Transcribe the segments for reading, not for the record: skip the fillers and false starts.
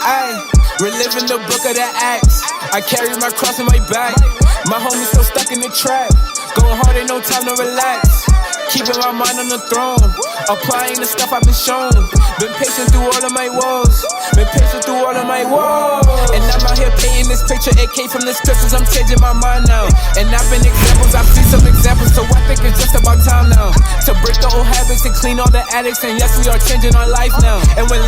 Ayy, reliving the book of the Acts. I carry my cross in my back. My homies still stuck in the trap. Going hard, ain't no time to relax. Keeping my mind on the throne. Applying the stuff I've been shown. Been patient through all of my woes. Been patient through all of my woes. And I'm out here painting this picture. It came from the scriptures. I'm changing my mind now. And I've been examples. I've seen some examples. So I think it's just about time now to break the old habits and clean all the addicts. And yes, we are changing our life now. And when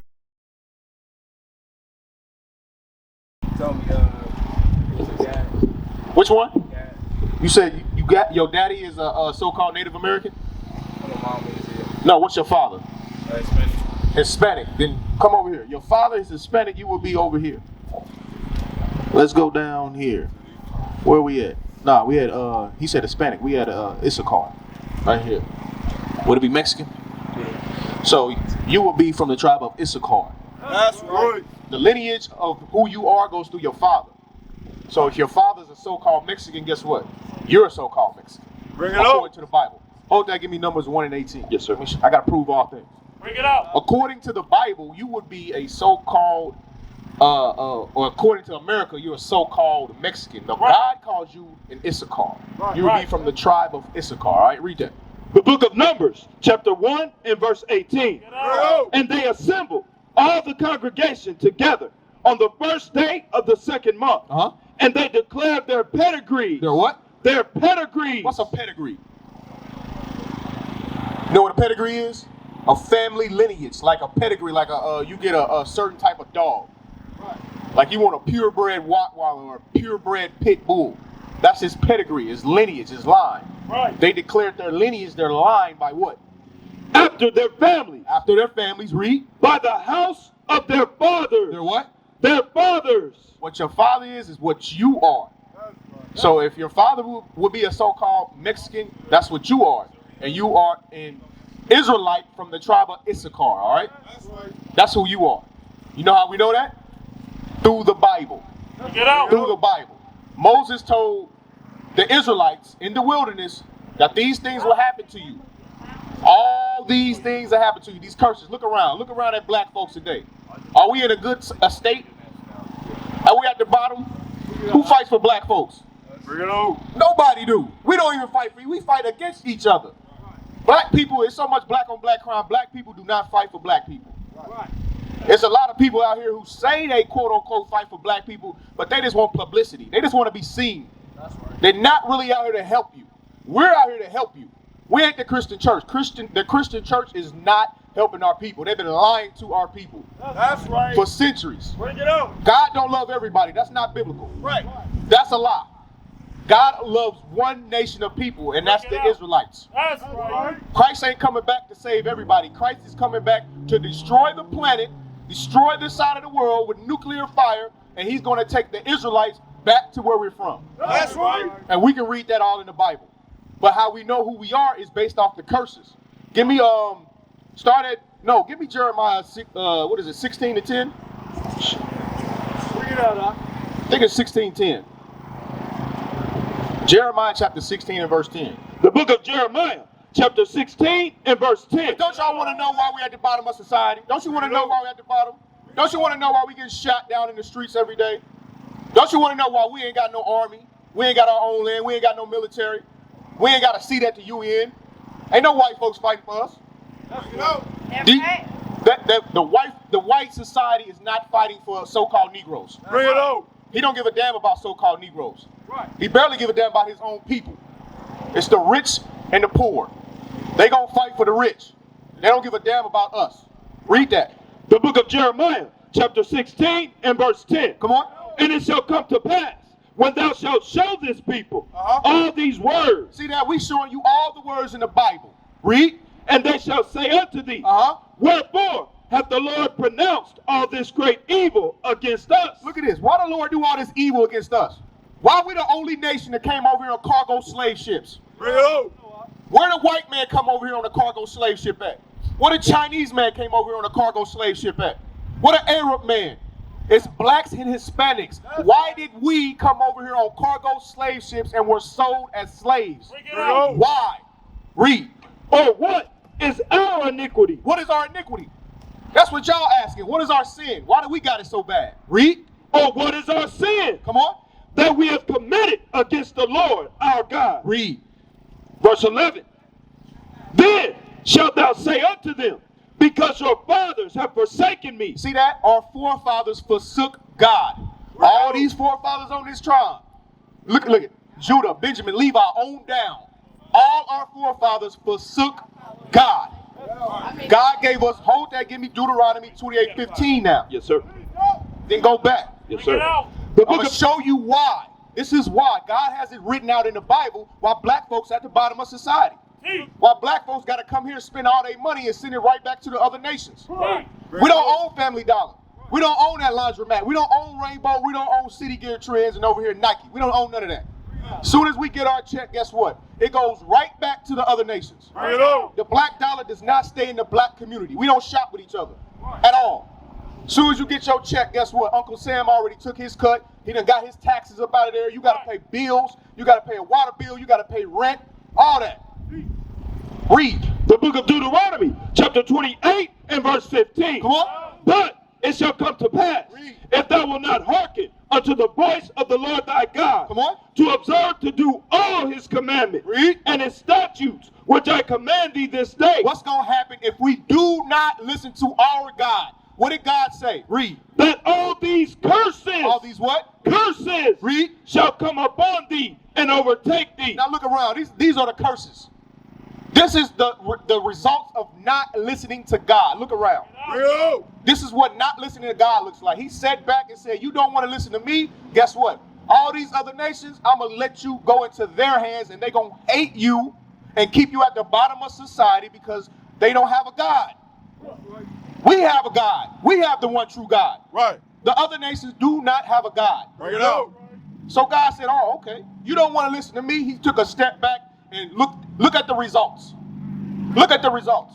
which one? Yeah. You said you got your daddy is a so-called Native American? My mom is here. No, what's your father? Hispanic. Hispanic. Then come over here. Your father is Hispanic. You will be over here. Let's go down here. Where we at? Nah, we had he said Hispanic. We had Issachar right here. Would it be Mexican? Yeah. So you will be from the tribe of Issachar. That's right. The lineage of who you are goes through your father. So if your father's a so-called Mexican, guess what? You're a so-called Mexican. Bring it according up. to the Bible. Hold that, give me Numbers 1 and 18. Yes, sir. I got to prove all things. Bring it up. According to the Bible, you would be a so-called, or according to America, you're a so-called Mexican. Now, Right. God calls you an Issachar. Right, You would right. be from the tribe of Issachar. All right, read that. The book of Numbers, chapter 1 and verse 18. Get out. And they assembled all the congregation together on the first day of the second month. Uh-huh. And they declared their pedigree. Their what? Their pedigree. What's a pedigree? You know what a pedigree is? A family lineage, like a pedigree, like you get a certain type of dog. Right. Like you want a purebred Rottweiler or a purebred pit bull. That's his pedigree, his lineage, his line. Right. They declared their lineage, their line by what? After their families. After their families, read. By the house of their fathers. Their what? Their fathers. What your father is what you are. So if your father would be a so-called Mexican, that's what you are. And you are an Israelite from the tribe of Issachar, all right? That's right. That's who you are. You know how we know that? Through the Bible. Get out. Through the Bible. Moses told the Israelites in the wilderness that these things will happen to you. All these things that happen to you, these curses. Look around. Look around at black folks today. Are we in a good state? Are we at the bottom? Who fights for black folks? Bring it out. Nobody do. We don't even fight for you. We fight against each other. Black people, it's so much black on black crime. Black people do not fight for black people. Right. There's a lot of people out here who say they quote unquote fight for black people, but they just want publicity. They just want to be seen. That's right. They're not really out here to help you. We're out here to help you. We ain't the Christian church. The Christian church is not helping our people. They've been lying to our people That's right. for centuries. Bring it out. God don't love everybody. That's not biblical. Right. That's a lie. God loves one nation of people, and that's the Israelites. That's right. Christ ain't coming back to save everybody. Christ is coming back to destroy the planet, destroy this side of the world with nuclear fire, and he's going to take the Israelites back to where we're from. That's right. And we can read that all in the Bible. But how we know who we are is based off the curses. Give me give me Jeremiah 16 to 10? Bring it out, I think it's 16:10. Jeremiah chapter 16 and verse 10. The book of Jeremiah, chapter 16 and verse 10. Don't y'all want to know why we're at the bottom of society? Don't you want to know why we're at the bottom? Don't you want to know why we get shot down in the streets every day? Don't you want to know why we ain't got no army? We ain't got our own land. We ain't got no military. We ain't got a seat at the UN. Ain't no white folks fighting for us. The white society is not fighting for so-called Negroes. Bring it out. He don't give a damn about so-called Negroes. Right. He barely give a damn about his own people. It's the rich and the poor. They gonna fight for the rich. They don't give a damn about us. Read that. The book of Jeremiah, chapter 16 and verse 10. Come on. And it shall come to pass, when thou shalt show this people all these words. See that? We showing you all the words in the Bible. Read. And they shall say unto thee, wherefore hath the Lord pronounced all this great evil against us? Look at this. Why the Lord do all this evil against us? Why we the only nation that came over here on cargo slave ships? Bring it out. Where the white man come over here on a cargo slave ship at? Where the Chinese man came over here on a cargo slave ship at? Where the Arab man? It's blacks and Hispanics. Why did we come over here on cargo slave ships and were sold as slaves? Bring it out. Why? Read. Or what is our iniquity? What is our iniquity? That's what y'all asking. What is our sin? Why do we got it so bad? Read. Or what is our sin? Come on. That we have committed against the Lord our God. Read. Verse 11. Then shalt thou say unto them, because your fathers have forsaken me. See that? Our forefathers forsook God. All these forefathers on this tribe. Look at Judah, Benjamin, Levi, on down. All our forefathers forsook God. God gave us, hold that, give me Deuteronomy 28:15 now. Yes, sir. Then go back. Yes, sir. I'm going to show you why. This is why. God has it written out in the Bible while black folks at the bottom of society. While black folks got to come here and spend all their money and send it right back to the other nations. We don't own Family Dollar. We don't own that laundromat. We don't own Rainbow. We don't own City Gear Trends and over here Nike. We don't own none of that. As soon as we get our check, guess what? It goes right back to the other nations. The black dollar does not stay in the black community. We don't shop with each other at all. As soon as you get your check, guess what? Uncle Sam already took his cut. He done got his taxes up out of there. You got to pay bills. You got to pay a water bill. You got to pay rent. All that. Read. The book of Deuteronomy, chapter 28 and verse 15. Come on. But it shall come to pass, if thou wilt not hearken unto the voice of the Lord thy God, Come on. to observe to do all his commandments Read. and his statutes, which I command thee this day. What's going to happen if we do not listen to our God? What did God say? Read. That all these curses, All these what? curses, Read. shall come upon thee and overtake thee. Now look around. These are the curses. This is the result of not listening to God. Look around. This is what not listening to God looks like. He sat back and said, you don't want to listen to me? Guess what? All these other nations, I'm going to let you go into their hands and they're going to hate you and keep you at the bottom of society because they don't have a God. We have a God. We have the one true God. Right. The other nations do not have a God. Bring it out. So God said, oh, okay. You don't want to listen to me. He took a step back and look at the results. Look at the results.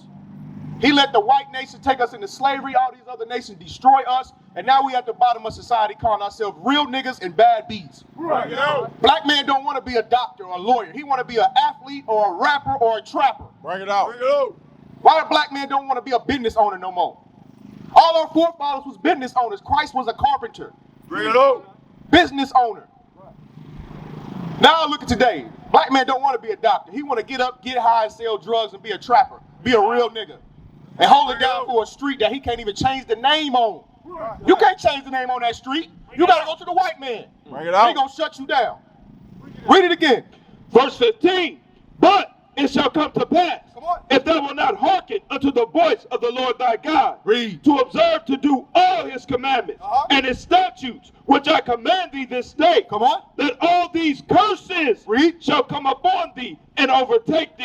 He let the white nation take us into slavery. All these other nations destroy us. And now we at the bottom of society calling ourselves real niggas and bad bees. Bring it out. Black man don't want to be a doctor or a lawyer. He want to be an athlete or a rapper or a trapper. Bring it out. Bring it out. Why the black man don't want to be a business owner no more? All our forefathers was business owners. Christ was a carpenter. Bring it out. Business owner. Now look at today. Black man don't want to be a doctor. He want to get up, get high, and sell drugs and be a trapper. Be a real nigga. And hold it down for a street that he can't even change the name on. You can't change the name on that street. You got to go to the white man. Bring it out. He going to shut you down. Read it again. Verse 15. But it shall come to pass, Come on. if thou wilt not hearken unto the voice of the Lord thy God, Read. to observe to do all his commandments and his statutes, which I command thee this day, Come on. that all these curses Read. shall come upon thee and overtake thee.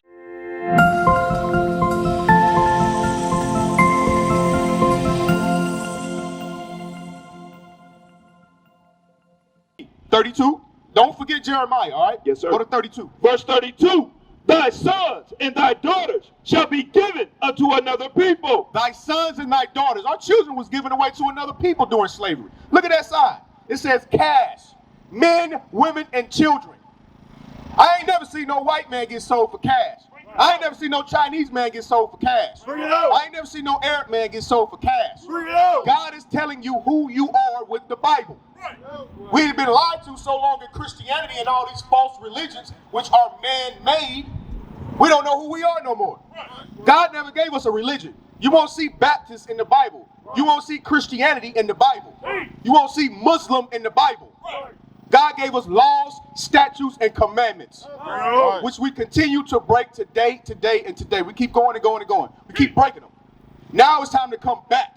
$32. Don't forget Jeremiah, all right? Yes, sir. Go to 32. Verse 32. Thy sons and thy daughters shall be given unto another people. Thy sons and thy daughters. Our children was given away to another people during slavery. Look at that sign. It says cash. Men, women, and children. I ain't never seen no white man get sold for cash. I ain't never seen no Chinese man get sold for cash. Bring it out. I ain't never seen no Arab man get sold for cash. Bring it out. God is telling you who you are with the Bible. We've been lied to so long in Christianity and all these false religions, which are man-made, we don't know who we are no more. God never gave us a religion. You won't see Baptists in the Bible. You won't see Christianity in the Bible. You won't see Muslim in the Bible. God gave us laws, statutes, and commandments, which we continue to break today, and today. We keep going and going and going. We keep breaking them. Now it's time to come back.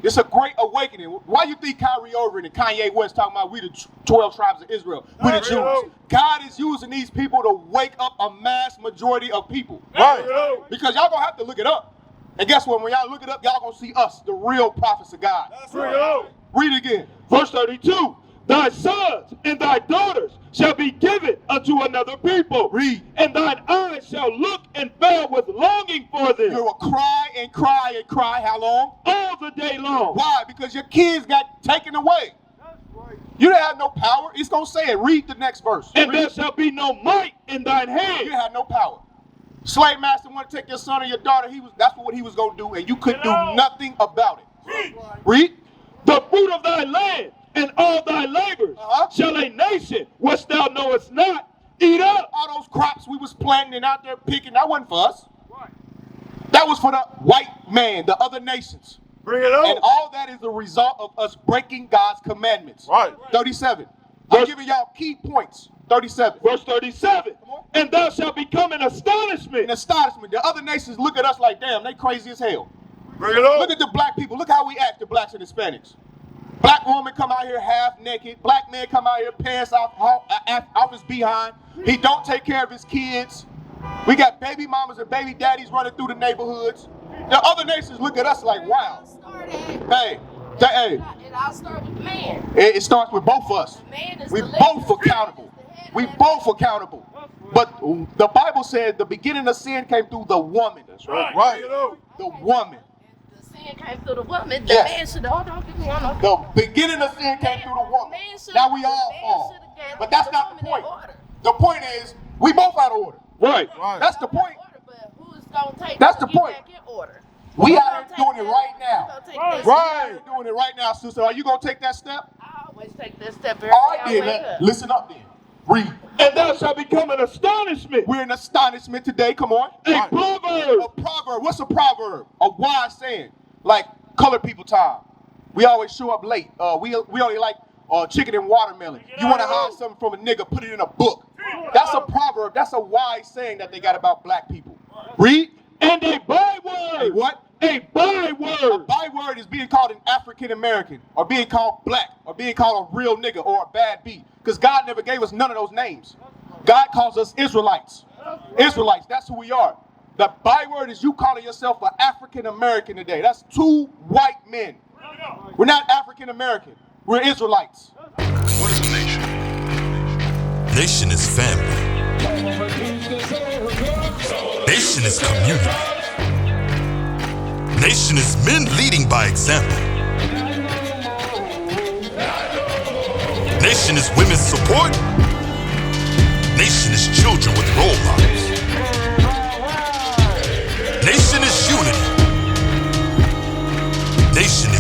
It's a great awakening. Why you think Kyrie Irving and Kanye West talking about we the 12 tribes of Israel, we the Jews? God is using these people to wake up a mass majority of people. Right. Because y'all gonna have to look it up. And guess what? When y'all look it up, y'all gonna see us, the real prophets of God. Bring it out. Read it again. Verse 32. Thy sons and thy daughters shall be given unto another people. Read. And thine eyes shall look and fail with longing for them. You will cry and cry and cry. How long? All the day long. Why? Because your kids got taken away. You didn't have no power. It's going to say it. Read the next verse. And Read. there shall be no might in thine You hand. didn't have no power. Slave master want to take your son or your daughter, that's what he was going to do, and you could do nothing about it. Read. The fruit of thy land and all thy labors shall a nation which thou knowest not eat up. All those crops we was planting and out there picking, that wasn't for us. That was for the white man, the other nations. Bring it on. And all that is a result of us breaking God's commandments. Right. 37. I'm giving y'all key points. 37. Verse 37. And thou shalt become an astonishment. An astonishment. The other nations look at us like, damn, they crazy as hell. Bring it on. Look at the black people. Look how we act, the blacks and Hispanics. Black woman come out here half naked. Black man come out here pants off his behind. He don't take care of his kids. We got baby mamas and baby daddies running through the neighborhoods. The other nations look at us like, wow. Hey. It all starts with the man. It starts with both of us. We both accountable. We both accountable. But the Bible says the beginning of sin came through the woman. That's right. Right. The woman. The sin came through the woman. The Yes. man should have, don't get me wrong. The beginning of sin came through the woman. Now we all fall. But that's not the point. The point is, we both out of order. Right. That's the point. But who's going to take That's the to get point. back in order? We Who's out gonna here doing take it that- right now. who's gonna take that Right. step? We're doing it right now, sister. Are you going to take that step? I always take that step every All right, day I then. wake up. Listen up then. Read. And thou shalt become an astonishment. We're in astonishment today. Come on. A proverb. A proverb. What's a proverb? A wise saying. Like colored people time. We always show up late. We only like chicken and watermelon. You want to hide something from a nigga, put it in a book. That's a proverb. That's a wise saying that they got about black people. Read. And a byword. Hey, what? A A byword. byword is being called an African American, or being called black, or being called a real nigga, or a bad beat. Because God never gave us none of those names. God calls us Israelites. Israelites, that's who we are. The byword is you calling yourself an African American today. That's two white men. We're not African American. We're Israelites. What is a nation? Nation is family. Nation is community. Nation is men leading by example. Nation is women's support. Nation is children with role models. Nation is unity. Nation